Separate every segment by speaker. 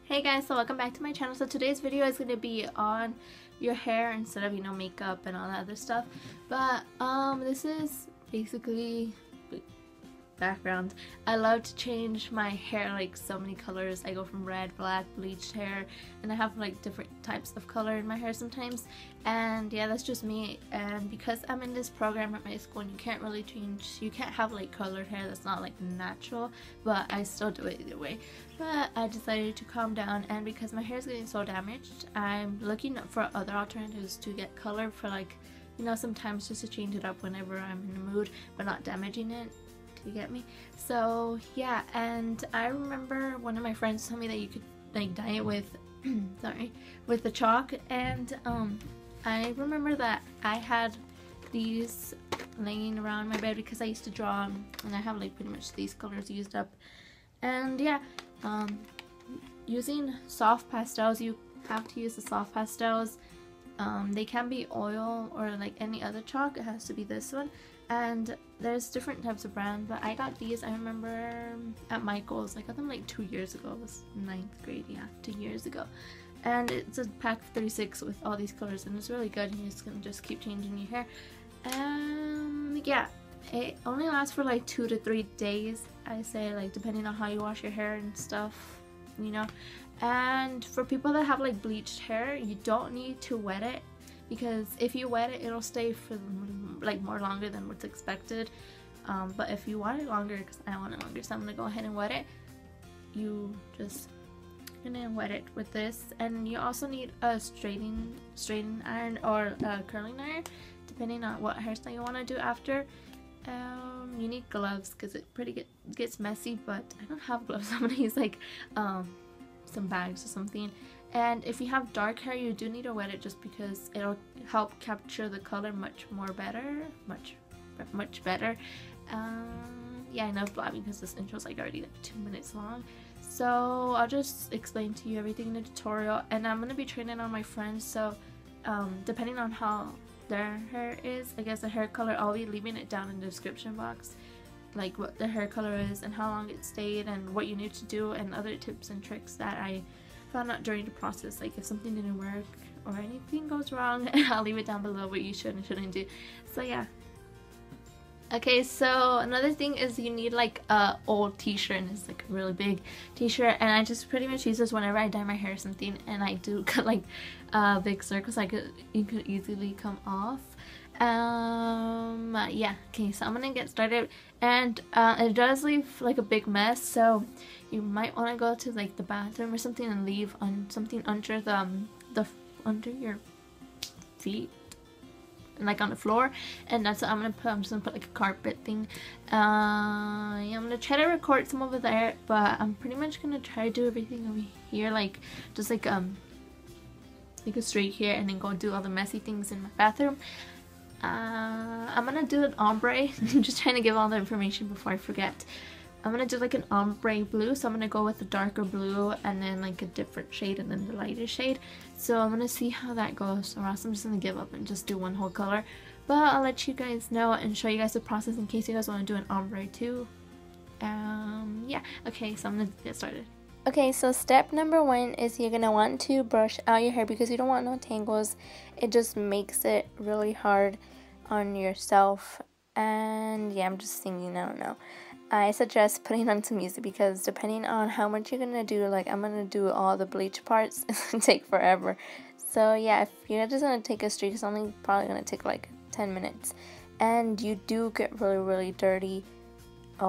Speaker 1: Hey guys, so welcome back to my channel. So today's video is going to be on your hair instead of, makeup and all that other stuff. But this is basically background. I love to change my hair like so many colors. I go from red, black, bleached hair, and I have like different types of color in my hair sometimes. And yeah, that's just me. And because I'm in this program at my school and you can't really change, you can't have like colored hair that's not like natural, but I still do it either way. But I decided to calm down, and because my hair is getting so damaged, I'm looking for other alternatives to get color for, like, sometimes just to change it up whenever I'm in the mood but not damaging it. You get me? So yeah, and I remember one of my friends told me that you could like dye it with sorry, with the chalk, and I remember that I had these laying around my bed because I used to draw, and I have like pretty much these colors used up. And yeah, using soft pastels, you have to use the soft pastels. They can be oil or like any other chalk. It has to be this one. And there's different types of brand, but I got these, I remember, at Michael's. I got them like 2 years ago. It was 9th grade, yeah, 2 years ago. And it's a pack of 36 with all these colors, and it's really good. And you can just keep changing your hair. Yeah, it only lasts for like 2 to 3 days, I say, like depending on how you wash your hair and stuff, And for people that have like bleached hair, you don't need to wet it, because if you wet it, it'll stay for like more longer than what's expected. But if you want it longer, because I want it longer, so I'm gonna go ahead and wet it. You just gonna wet it with this, and you also need a straightening iron or a curling iron, depending on what hairstyle you want to do after. You need gloves because it gets messy, but I don't have gloves. I'm gonna use like some bags or something. And if you have dark hair, you do need to wet it, just because it'll help capture the color much better. Yeah, enough blabbing because this intro is like already like 2 minutes long. So I'll just explain to you everything in the tutorial, and I'm gonna be training on my friends. So depending on how their hair is, I guess the hair color, I'll be leaving it down in the description box, like what the hair color is and how long it stayed and what you need to do, and other tips and tricks that I found out during the process. Like if something didn't work or anything goes wrong, I'll leave it down below what you should and shouldn't do. So yeah. Okay, so another thing is you need like a old t-shirt, and it's like a really big t-shirt, and I just pretty much use this whenever I dye my hair or something, and I do cut like big circles like it could easily come off. Yeah, okay, so I'm gonna get started, and it does leave like a big mess, so you might want to go to like the bathroom or something and leave on something under the under your feet, like on the floor. And that's what I'm gonna put. I'm just gonna put like a carpet thing. Yeah, I'm gonna try to record some over there, but I'm pretty much gonna try to do everything over here, like just like a straight here, and then go do all the messy things in my bathroom. I'm gonna do an ombre. I'm just trying to give all the information before I forget. I'm gonna do like an ombre blue, so I'm gonna go with the darker blue and then like a different shade and then the lighter shade. So I'm gonna see how that goes, or else I'm just gonna give up and just do one whole color. But I'll let you guys know and show you guys the process in case you guys want to do an ombre too. Yeah, okay, so I'm gonna get started. Okay, so step number 1 is you're gonna want to brush out your hair, because you don't want no tangles. It just makes it really hard on yourself. And yeah, I'm just thinking, I don't know. I suggest putting on some music, because depending on how much you're gonna do, like I'm gonna do all the bleach parts, it's gonna take forever. So yeah, if you're just gonna take a streak, it's only probably gonna take like 10 minutes. And you do get really dirty,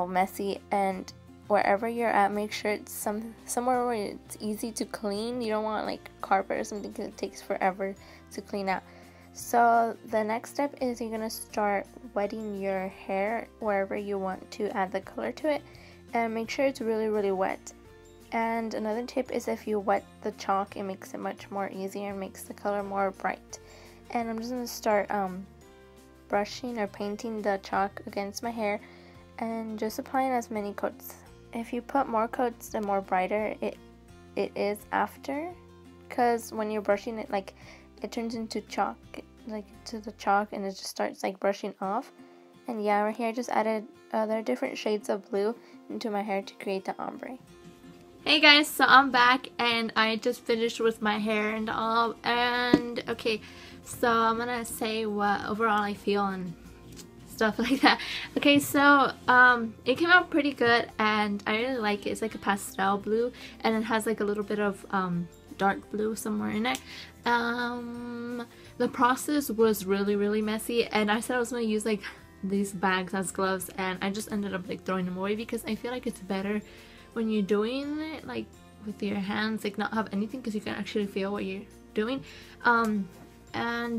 Speaker 1: messy, and wherever you're at, make sure it's somewhere where it's easy to clean. You don't want like carpet or something, because it takes forever to clean out. So the next step is you're gonna start wetting your hair wherever you want to add the color to it, and make sure it's really wet. And another tip is if you wet the chalk, it makes it much more easier and makes the color more bright. And I'm just gonna start brushing or painting the chalk against my hair, and just applying as many coats. If you put more coats, the more brighter it is after, because when you're brushing it, like it turns into chalk, like to the chalk, and it just starts like brushing off. And yeah, right here I just added other different shades of blue into my hair to create the ombre. Hey guys, so I'm back and I just finished with my hair and all, and okay, so I'm gonna say what overall I feel and stuff like that. Okay, so it came out pretty good and I really like it. It's like a pastel blue and it has like a little bit of dark blue somewhere in it. The process was really messy, and I said I was gonna use like these bags as gloves, and I just ended up like throwing them away because I feel like it's better when you're doing it like with your hands, like not have anything, because you can actually feel what you're doing. And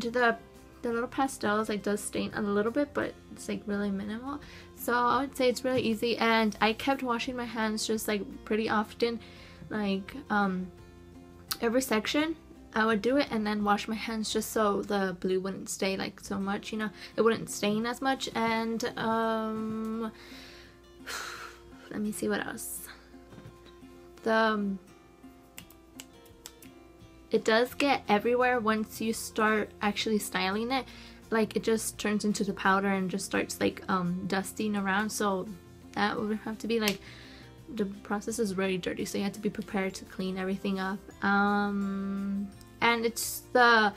Speaker 1: the little pastels like does stain a little bit, but it's like really minimal, so I would say it's really easy. And I kept washing my hands just like pretty often, like every section I would do it and then wash my hands just so the blue wouldn't stay like so much, you know, it wouldn't stain as much. And let me see what else. It does get everywhere once you start actually styling it. Like it just turns into the powder and just starts like dusting around, so that would have to be like, the process is really dirty, so you have to be prepared to clean everything up. And it's the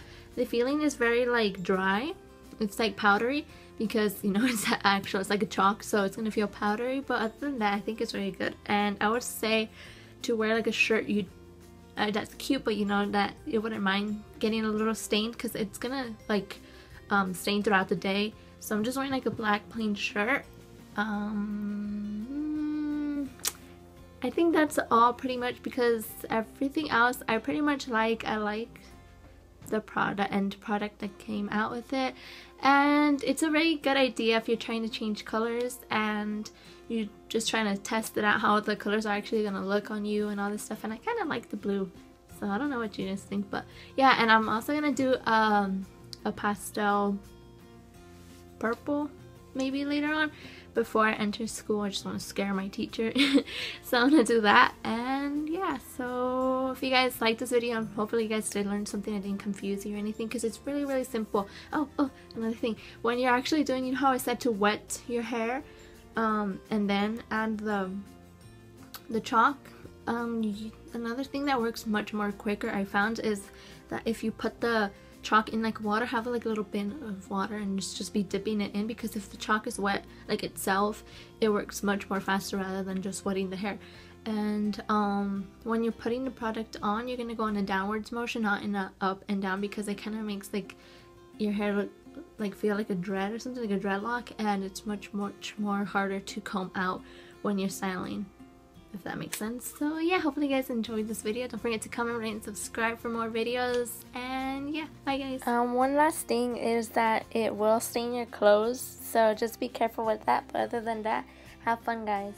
Speaker 1: feeling is very like dry. It's like powdery because, you know, it's actual, it's like a chalk, so it's gonna feel powdery, but other than that I think it's really good. And I would say to wear like a shirt you that's cute, but you know that you wouldn't mind getting a little stained because it's gonna like stain throughout the day. So I'm just wearing like a black plain shirt. I think that's all pretty much, because everything else I pretty much like. I like the end product that came out with it, and it's a very good idea if you're trying to change colors and you're just trying to test it out, how the colors are actually gonna look on you and all this stuff. And I kind of like the blue, so I don't know what you guys think, but yeah. And I'm also gonna do a pastel purple maybe later on before I enter school. I just want to scare my teacher so I'm gonna do that. And yeah, so if you guys like this video, hopefully you guys did learn something. I didn't confuse you or anything, because it's really simple. Oh, another thing, when you're actually doing, you know how I said to wet your hair and then add the chalk, another thing that works much more quicker I found is that if you put the chalk in like water, have like a little bin of water and just be dipping it in, because if the chalk is wet like itself, it works much more faster rather than just wetting the hair. And when you're putting the product on, you're gonna go in a downwards motion, not in a up and down, because it kind of makes like your hair look like feel like a dread or something, like a dreadlock, and it's much more harder to comb out when you're styling, if that makes sense. So yeah, hopefully you guys enjoyed this video. Don't forget to comment, rate, and subscribe for more videos. And yeah, bye guys. One last thing is that it will stain your clothes, so just be careful with that. But other than that, have fun guys.